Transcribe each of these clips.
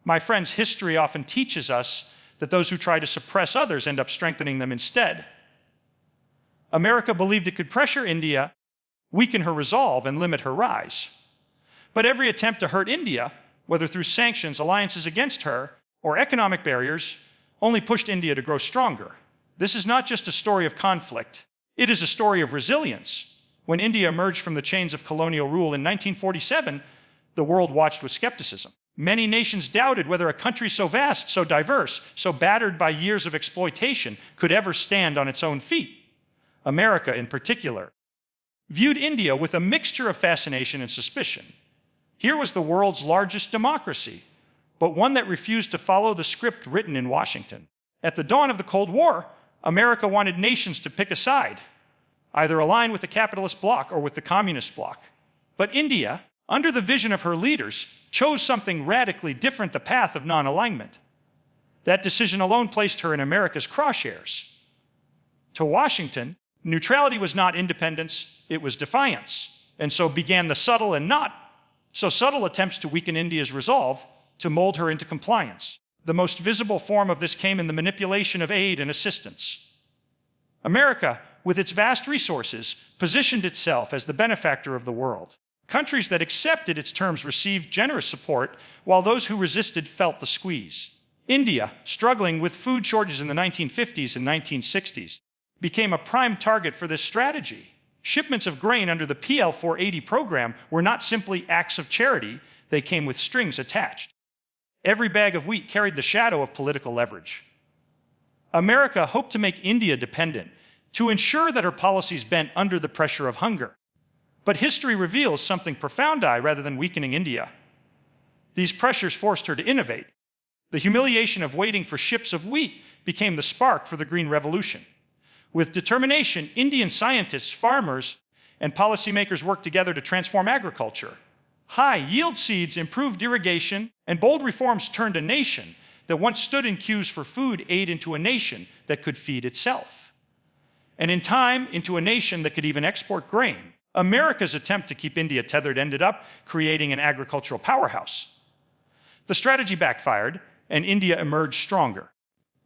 My friends, history often teaches us that those who try to suppress others end up strengthening them instead. America believed it could pressure India, weaken her resolve, and limit her rise. But every attempt to hurt India, whether through sanctions, alliances against her, or economic barriers, only pushed India to grow stronger. This is not just a story of conflict. It is a story of resilience. When India emerged from the chains of colonial rule in 1947, the world watched with skepticism. Many nations doubted whether a country so vast, so diverse, so battered by years of exploitation could ever stand on its own feet. America, in particular, viewed India with a mixture of fascination and suspicion. Here was the world's largest democracy, but one that refused to follow the script written in Washington. At the dawn of the Cold War, America wanted nations to pick a side, either align with the capitalist bloc or with the communist bloc. But India, under the vision of her leaders, chose something radically different, the path of non-alignment. That decision alone placed her in America's crosshairs. To Washington, neutrality was not independence, it was defiance. And so began the subtle and not so subtle attempts to weaken India's resolve to mold her into compliance. The most visible form of this came in the manipulation of aid and assistance. America, with its vast resources, positioned itself as the benefactor of the world. Countries that accepted its terms received generous support, while those who resisted felt the squeeze. India, struggling with food shortages in the 1950s and 1960s, became a prime target for this strategy. Shipments of grain under the PL 480 program were not simply acts of charity, they came with strings attached. Every bag of wheat carried the shadow of political leverage. America hoped to make India dependent, to ensure that her policies bent under the pressure of hunger. But history reveals something profound rather than weakening India. These pressures forced her to innovate. The humiliation of waiting for ships of wheat became the spark for the Green Revolution. With determination, Indian scientists, farmers, and policymakers worked together to transform agriculture. High-yield seeds improved irrigation, and bold reforms turned a nation that once stood in queues for food aid into a nation that could feed itself. And in time, into a nation that could even export grain. America's attempt to keep India tethered ended up creating an agricultural powerhouse. The strategy backfired, and India emerged stronger.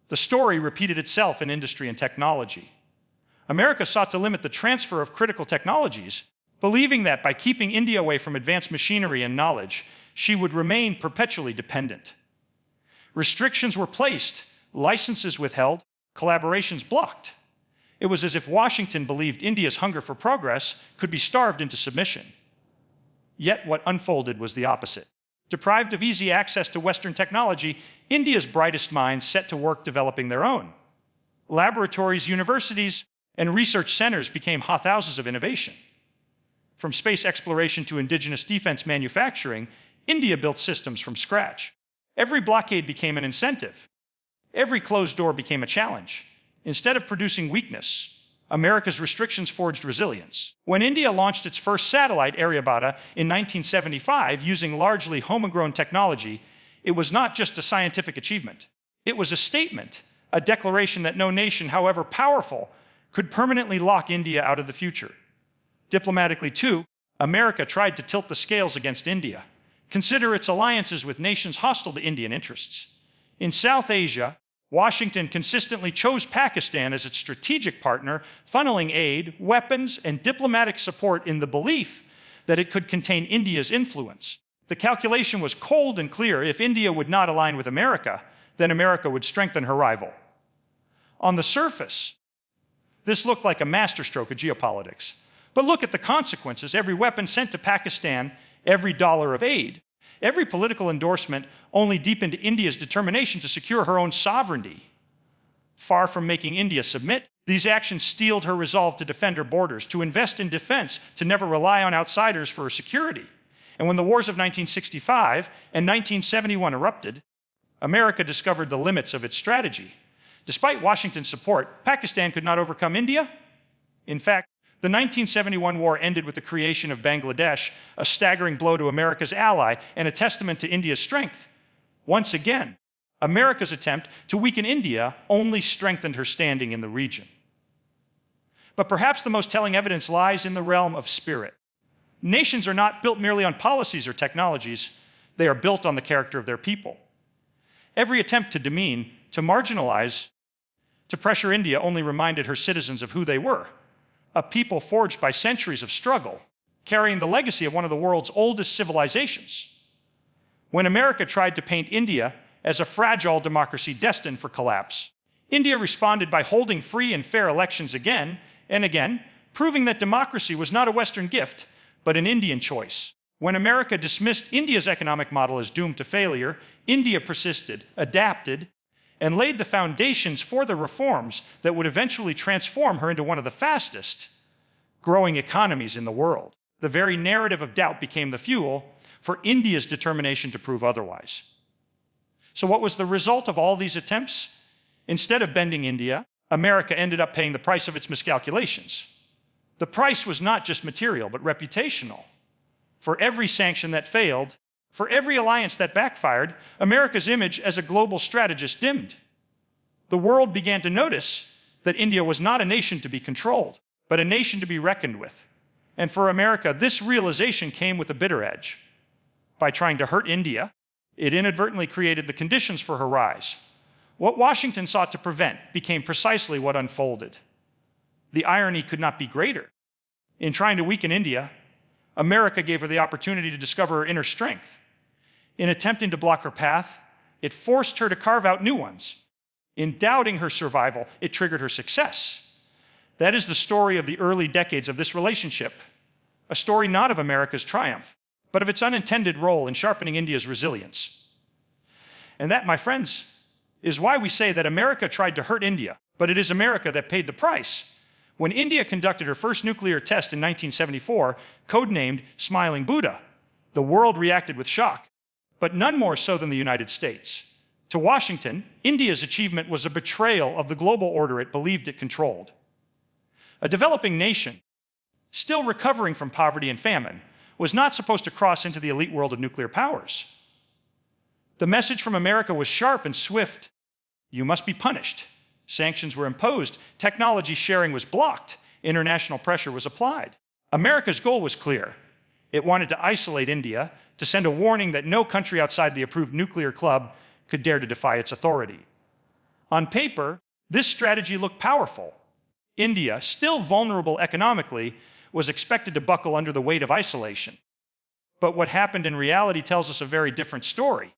The story repeated itself in industry and technology. America sought to limit the transfer of critical technologies, believing that by keeping India away from advanced machinery and knowledge, she would remain perpetually dependent. Restrictions were placed, licenses withheld, collaborations blocked. It was as if Washington believed India's hunger for progress could be starved into submission. Yet what unfolded was the opposite. Deprived of easy access to Western technology, India's brightest minds set to work developing their own. Laboratories, universities, and research centers became hothouses of innovation. From space exploration to indigenous defense manufacturing, India built systems from scratch. Every blockade became an incentive. Every closed door became a challenge. Instead of producing weakness, America's restrictions forged resilience. When India launched its first satellite, Aryabhata, in 1975, using largely homegrown technology, it was not just a scientific achievement. It was a statement, a declaration that no nation, however powerful, could permanently lock India out of the future. Diplomatically, too, America tried to tilt the scales against India. Consider its alliances with nations hostile to Indian interests. In South Asia, Washington consistently chose Pakistan as its strategic partner, funneling aid, weapons, and diplomatic support in the belief that it could contain India's influence. The calculation was cold and clear. If India would not align with America, then America would strengthen her rival. On the surface, this looked like a masterstroke of geopolitics. But look at the consequences. Every weapon sent to Pakistan, every dollar of aid, every political endorsement only deepened India's determination to secure her own sovereignty. Far from making India submit, these actions steeled her resolve to defend her borders, to invest in defense, to never rely on outsiders for her security. And when the wars of 1965 and 1971 erupted, America discovered the limits of its strategy. Despite Washington's support, Pakistan could not overcome India. In fact, the 1971 war ended with the creation of Bangladesh, a staggering blow to America's ally and a testament to India's strength. Once again, America's attempt to weaken India only strengthened her standing in the region. But perhaps the most telling evidence lies in the realm of spirit. Nations are not built merely on policies or technologies. They are built on the character of their people. Every attempt to demean, to marginalize, to pressure India only reminded her citizens of who they were, a people forged by centuries of struggle, carrying the legacy of one of the world's oldest civilizations. When America tried to paint India as a fragile democracy destined for collapse, India responded by holding free and fair elections again and again, proving that democracy was not a Western gift, but an Indian choice. When America dismissed India's economic model as doomed to failure, India persisted, adapted, and laid the foundations for the reforms that would eventually transform her into one of the fastest growing economies in the world. The very narrative of doubt became the fuel for India's determination to prove otherwise. So what was the result of all these attempts? Instead of bending India, America ended up paying the price of its miscalculations. The price was not just material, but reputational. For every sanction that failed, for every alliance that backfired, America's image as a global strategist dimmed. The world began to notice that India was not a nation to be controlled, but a nation to be reckoned with. And for America, this realization came with a bitter edge. By trying to hurt India, it inadvertently created the conditions for her rise. What Washington sought to prevent became precisely what unfolded. The irony could not be greater. In trying to weaken India, America gave her the opportunity to discover her inner strength. In attempting to block her path, it forced her to carve out new ones. In doubting her survival, it triggered her success. That is the story of the early decades of this relationship, a story not of America's triumph, but of its unintended role in sharpening India's resilience. And that, my friends, is why we say that America tried to hurt India, but it is America that paid the price. When India conducted her first nuclear test in 1974, codenamed Smiling Buddha, the world reacted with shock, but none more so than the United States. To Washington, India's achievement was a betrayal of the global order it believed it controlled. A developing nation, still recovering from poverty and famine, was not supposed to cross into the elite world of nuclear powers. The message from America was sharp and swift. You must be punished. Sanctions were imposed. Technology sharing was blocked. International pressure was applied. America's goal was clear. It wanted to isolate India, to send a warning that no country outside the approved nuclear club could dare to defy its authority. On paper, this strategy looked powerful. India, still vulnerable economically, was expected to buckle under the weight of isolation. But what happened in reality tells us a very different story.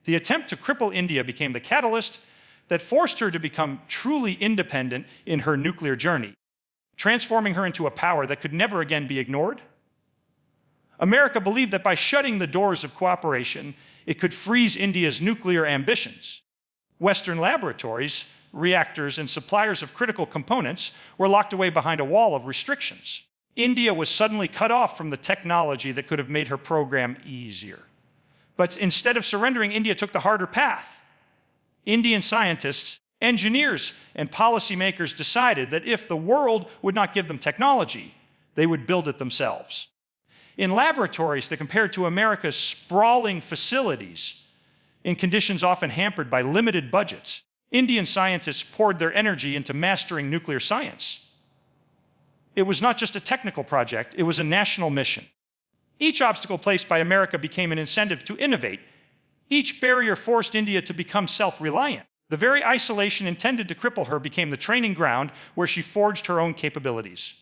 The attempt to cripple India became the catalyst that forced her to become truly independent in her nuclear journey, transforming her into a power that could never again be ignored. America believed that by shutting the doors of cooperation, it could freeze India's nuclear ambitions. Western laboratories, reactors, and suppliers of critical components were locked away behind a wall of restrictions. India was suddenly cut off from the technology that could have made her program easier. But instead of surrendering, India took the harder path. Indian scientists, engineers, and policymakers decided that if the world would not give them technology, they would build it themselves. In laboratories that compared to America's sprawling facilities, in conditions often hampered by limited budgets, Indian scientists poured their energy into mastering nuclear science. It was not just a technical project, it was a national mission. Each obstacle placed by America became an incentive to innovate. Each barrier forced India to become self-reliant. The very isolation intended to cripple her became the training ground where she forged her own capabilities.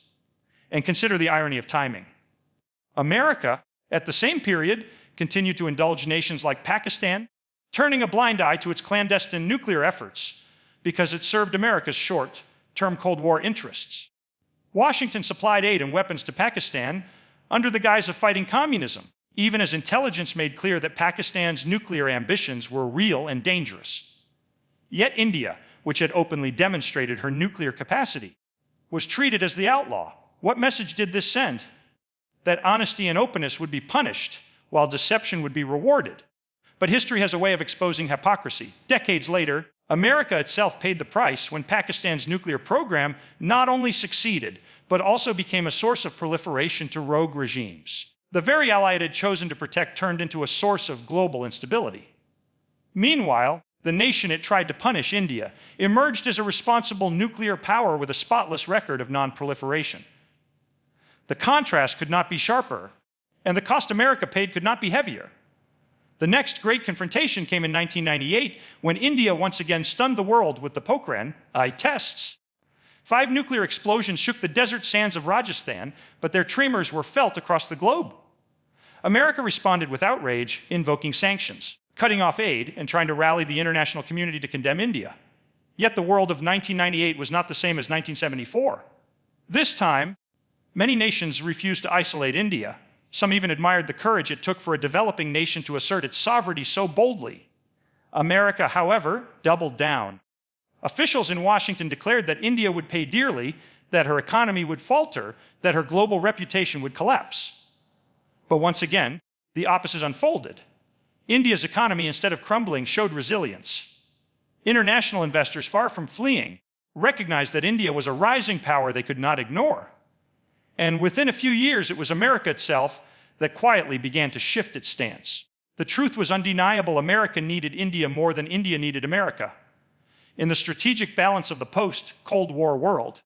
And consider the irony of timing. America, at the same period, continued to indulge nations like Pakistan, turning a blind eye to its clandestine nuclear efforts because it served America's short-term Cold War interests. Washington supplied aid and weapons to Pakistan under the guise of fighting communism, even as intelligence made clear that Pakistan's nuclear ambitions were real and dangerous. Yet India, which had openly demonstrated her nuclear capacity, was treated as the outlaw. What message did this send? That honesty and openness would be punished, while deception would be rewarded. But history has a way of exposing hypocrisy. Decades later, America itself paid the price when Pakistan's nuclear program not only succeeded, but also became a source of proliferation to rogue regimes. The very ally it had chosen to protect turned into a source of global instability. Meanwhile, the nation it tried to punish, India, emerged as a responsible nuclear power with a spotless record of non-proliferation. The contrast could not be sharper, and the cost America paid could not be heavier. The next great confrontation came in 1998 when India once again stunned the world with the Pokhran-I tests. 5 nuclear explosions shook the desert sands of Rajasthan, but their tremors were felt across the globe. America responded with outrage, invoking sanctions, cutting off aid, and trying to rally the international community to condemn India. Yet the world of 1998 was not the same as 1974. This time, many nations refused to isolate India. Some even admired the courage it took for a developing nation to assert its sovereignty so boldly. America, however, doubled down. Officials in Washington declared that India would pay dearly, that her economy would falter, that her global reputation would collapse. But once again, the opposite unfolded. India's economy, instead of crumbling, showed resilience. International investors, far from fleeing, recognized that India was a rising power they could not ignore. And within a few years, it was America itself that quietly began to shift its stance. The truth was undeniable. America needed India more than India needed America. In the strategic balance of the post-Cold War world,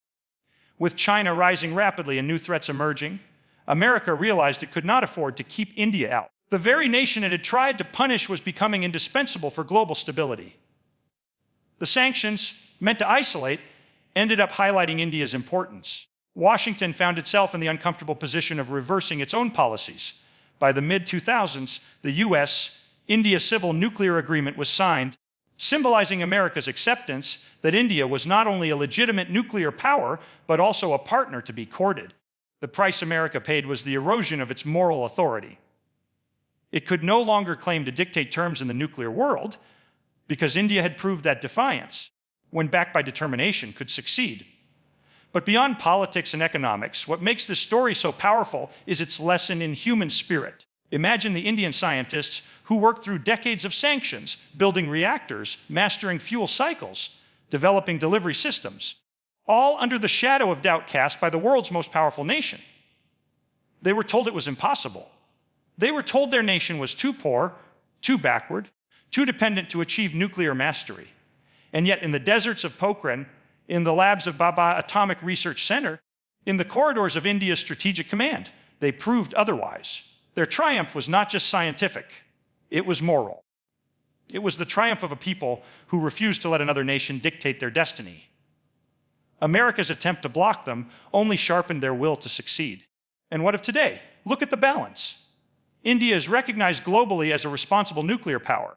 with China rising rapidly and new threats emerging, America realized it could not afford to keep India out. The very nation it had tried to punish was becoming indispensable for global stability. The sanctions, meant to isolate, ended up highlighting India's importance. Washington found itself in the uncomfortable position of reversing its own policies. By the mid-2000s, the US-India Civil Nuclear Agreement was signed, symbolizing America's acceptance that India was not only a legitimate nuclear power, but also a partner to be courted. The price America paid was the erosion of its moral authority. It could no longer claim to dictate terms in the nuclear world, because India had proved that defiance, when backed by determination, could succeed. But beyond politics and economics, what makes this story so powerful is its lesson in human spirit. Imagine the Indian scientists who worked through decades of sanctions, building reactors, mastering fuel cycles, developing delivery systems, all under the shadow of doubt cast by the world's most powerful nation. They were told it was impossible. They were told their nation was too poor, too backward, too dependent to achieve nuclear mastery. And yet in the deserts of Pokhran, in the labs of Bhabha Atomic Research Center, in the corridors of India's Strategic Command, they proved otherwise. Their triumph was not just scientific, it was moral. It was the triumph of a people who refused to let another nation dictate their destiny. America's attempt to block them only sharpened their will to succeed. And what of today? Look at the balance. India is recognized globally as a responsible nuclear power.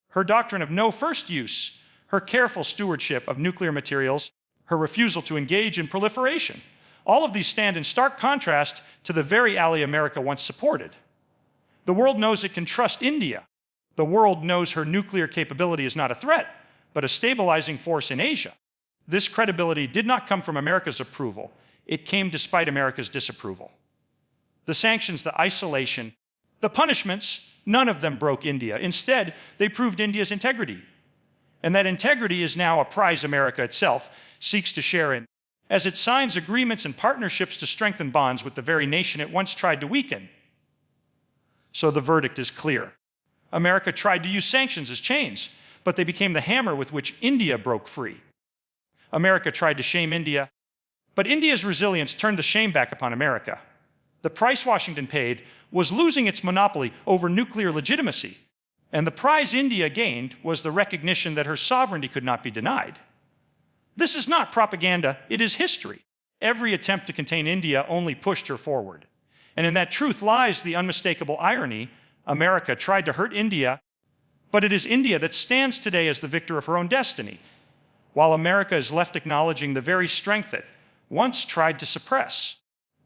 Her doctrine of no first use, her careful stewardship of nuclear materials, her refusal to engage in proliferation. All of these stand in stark contrast to the very ally America once supported. The world knows it can trust India. The world knows her nuclear capability is not a threat, but a stabilizing force in Asia. This credibility did not come from America's approval. It came despite America's disapproval. The sanctions, the isolation, the punishments, none of them broke India. Instead, they proved India's integrity. And that integrity is now a prize America itself seeks to share in, as it signs agreements and partnerships to strengthen bonds with the very nation it once tried to weaken. So the verdict is clear. America tried to use sanctions as chains, but they became the hammer with which India broke free. America tried to shame India, but India's resilience turned the shame back upon America. The price Washington paid was losing its monopoly over nuclear legitimacy, and the prize India gained was the recognition that her sovereignty could not be denied. This is not propaganda, it is history. Every attempt to contain India only pushed her forward. And in that truth lies the unmistakable irony. America tried to hurt India, but it is India that stands today as the victor of her own destiny, while America is left acknowledging the very strength it once tried to suppress.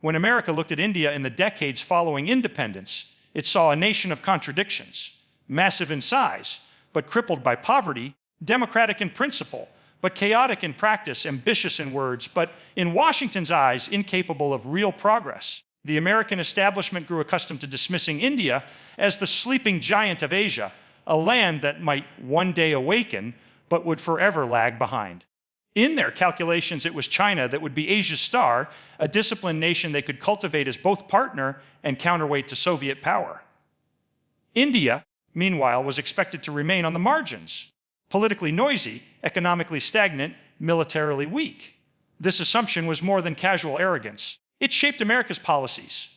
When America looked at India in the decades following independence, it saw a nation of contradictions, massive in size, but crippled by poverty, democratic in principle, but chaotic in practice, ambitious in words, but in Washington's eyes, incapable of real progress. The American establishment grew accustomed to dismissing India as the sleeping giant of Asia, a land that might one day awaken, but would forever lag behind. In their calculations, it was China that would be Asia's star, a disciplined nation they could cultivate as both partner and counterweight to Soviet power. India, meanwhile, was expected to remain on the margins, politically noisy, economically stagnant, militarily weak. This assumption was more than casual arrogance. It shaped America's policies.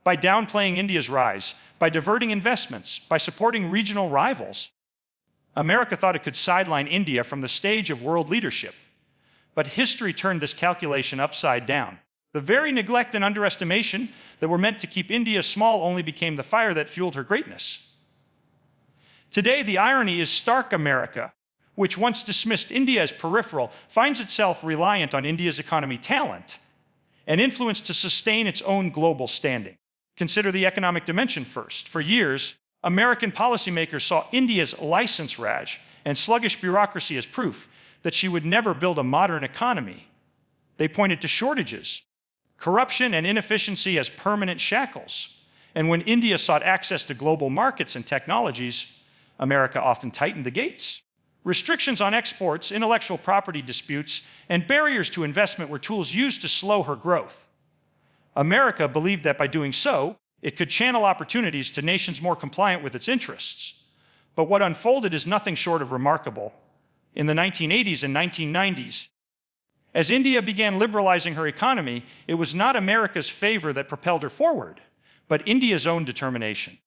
by downplaying India's rise, by diverting investments, by supporting regional rivals. America thought it could sideline India from the stage of world leadership. But history turned this calculation upside down. The very neglect and underestimation that were meant to keep India small only became the fire that fueled her greatness. Today, the irony is stark. America, which once dismissed India as peripheral, finds itself reliant on India's economy, talent, and influence to sustain its own global standing. Consider the economic dimension first. For years, American policymakers saw India's license raj and sluggish bureaucracy as proof that she would never build a modern economy. They pointed to shortages, corruption, and inefficiency as permanent shackles. And when India sought access to global markets and technologies, America often tightened the gates. Restrictions on exports, intellectual property disputes, and barriers to investment were tools used to slow her growth. America believed that by doing so, it could channel opportunities to nations more compliant with its interests. But what unfolded is nothing short of remarkable. In the 1980s and 1990s, as India began liberalizing her economy, it was not America's favor that propelled her forward, but India's own determination.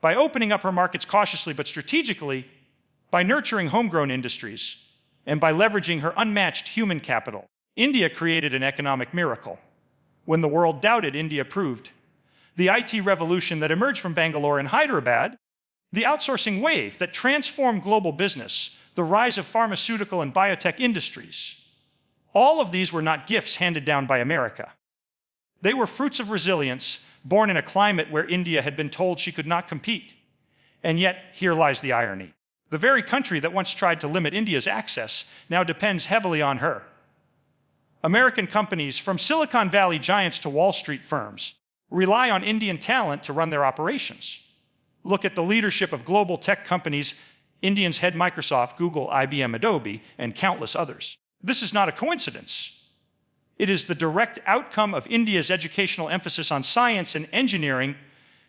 By opening up her markets cautiously but strategically, by nurturing homegrown industries, and by leveraging her unmatched human capital, India created an economic miracle. When the world doubted, India proved. The IT revolution that emerged from Bangalore and Hyderabad, the outsourcing wave that transformed global business, the rise of pharmaceutical and biotech industries, all of these were not gifts handed down by America. They were fruits of resilience, born in a climate where India had been told she could not compete. And yet, here lies the irony. The very country that once tried to limit India's access now depends heavily on her. American companies, from Silicon Valley giants to Wall Street firms, rely on Indian talent to run their operations. Look at the leadership of global tech companies. Indians head Microsoft, Google, IBM, Adobe, and countless others. This is not a coincidence. It is the direct outcome of India's educational emphasis on science and engineering,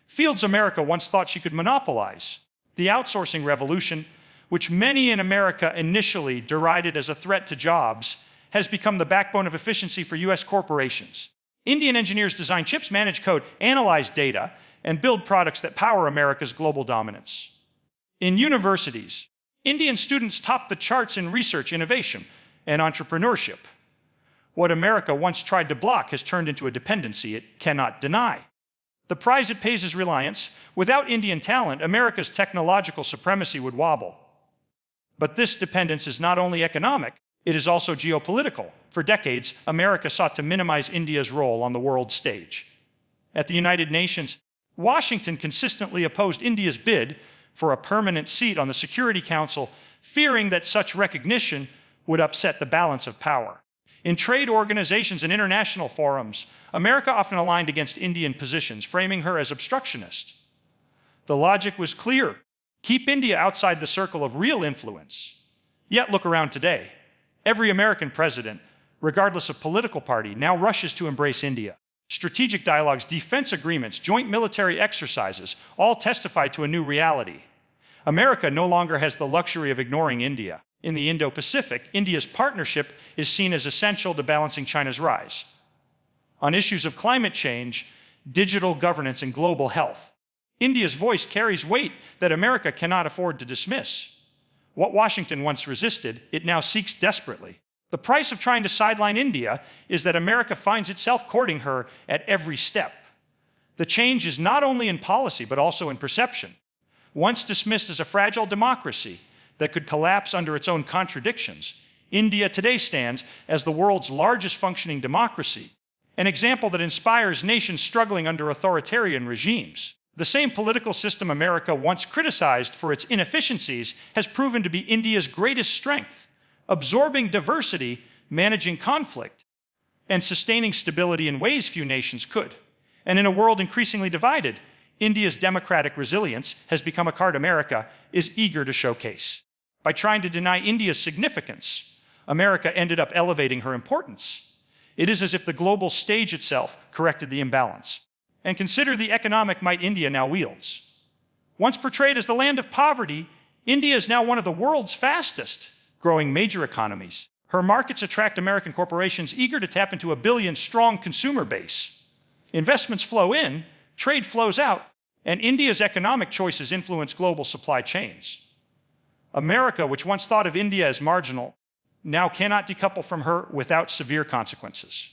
fields America once thought she could monopolize. The outsourcing revolution, which many in America initially derided as a threat to jobs, has become the backbone of efficiency for US corporations. Indian engineers design chips, manage code, analyze data, and build products that power America's global dominance. In universities, Indian students top the charts in research, innovation, and entrepreneurship. What America once tried to block has turned into a dependency it cannot deny. The price it pays is reliance. Without Indian talent, America's technological supremacy would wobble. But this dependence is not only economic, it is also geopolitical. For decades, America sought to minimize India's role on the world stage. At the United Nations, Washington consistently opposed India's bid for a permanent seat on the Security Council, fearing that such recognition would upset the balance of power. In trade organizations and international forums, America often aligned against Indian positions, framing her as obstructionist. The logic was clear: keep India outside the circle of real influence. Yet look around today. Every American president, regardless of political party, now rushes to embrace India. Strategic dialogues, defense agreements, joint military exercises all testify to a new reality. America no longer has the luxury of ignoring India. In the Indo-Pacific, India's partnership is seen as essential to balancing China's rise. On issues of climate change, digital governance, and global health, India's voice carries weight that America cannot afford to dismiss. What Washington once resisted, it now seeks desperately. The price of trying to sideline India is that America finds itself courting her at every step. The change is not only in policy, but also in perception. Once dismissed as a fragile democracy that could collapse under its own contradictions, India today stands as the world's largest functioning democracy, an example that inspires nations struggling under authoritarian regimes. The same political system America once criticized for its inefficiencies has proven to be India's greatest strength, absorbing diversity, managing conflict, and sustaining stability in ways few nations could. And in a world increasingly divided, India's democratic resilience has become a card America is eager to showcase. By trying to deny India's significance, America ended up elevating her importance. It is as if the global stage itself corrected the imbalance. And consider the economic might India now wields. Once portrayed as the land of poverty, India is now one of the world's fastest growing major economies. Her markets attract American corporations eager to tap into a billion-strong consumer base. Investments flow in, trade flows out, and India's economic choices influence global supply chains. America, which once thought of India as marginal, now cannot decouple from her without severe consequences.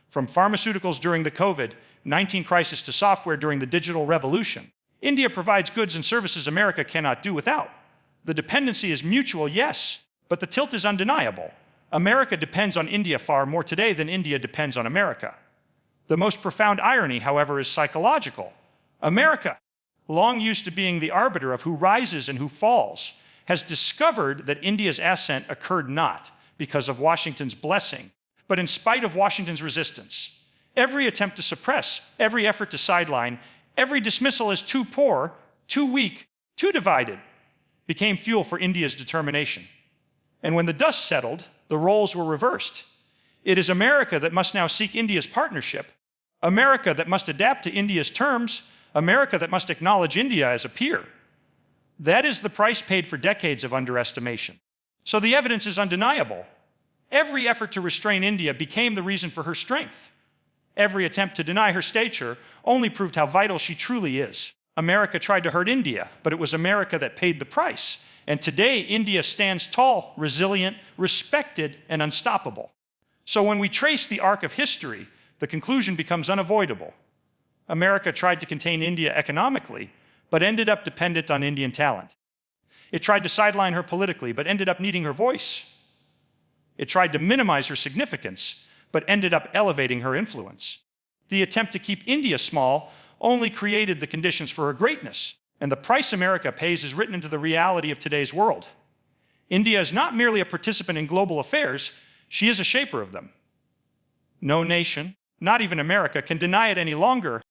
From pharmaceuticals during the COVID-19 crisis to software during the digital revolution, India provides goods and services America cannot do without. The dependency is mutual, yes, but the tilt is undeniable. America depends on India far more today than India depends on America. The most profound irony, however, is psychological. America, long used to being the arbiter of who rises and who falls, has discovered that India's ascent occurred not because of Washington's blessing, but in spite of Washington's resistance. Every attempt to suppress, every effort to sideline, every dismissal as too poor, too weak, too divided, became fuel for India's determination. And when the dust settled, the roles were reversed. It is America that must now seek India's partnership, America that must adapt to India's terms, America that must acknowledge India as a peer. That is the price paid for decades of underestimation. So the evidence is undeniable. Every effort to restrain India became the reason for her strength. Every attempt to deny her stature only proved how vital she truly is. America tried to hurt India, but it was America that paid the price. And today, India stands tall, resilient, respected, and unstoppable. So when we trace the arc of history, the conclusion becomes unavoidable. America tried to contain India economically, but ended up dependent on Indian talent. It tried to sideline her politically, but ended up needing her voice. It tried to minimize her significance, but ended up elevating her influence. The attempt to keep India small only created the conditions for her greatness, and the price America pays is written into the reality of today's world. India is not merely a participant in global affairs, she is a shaper of them. No nation, not even America, can deny it any longer.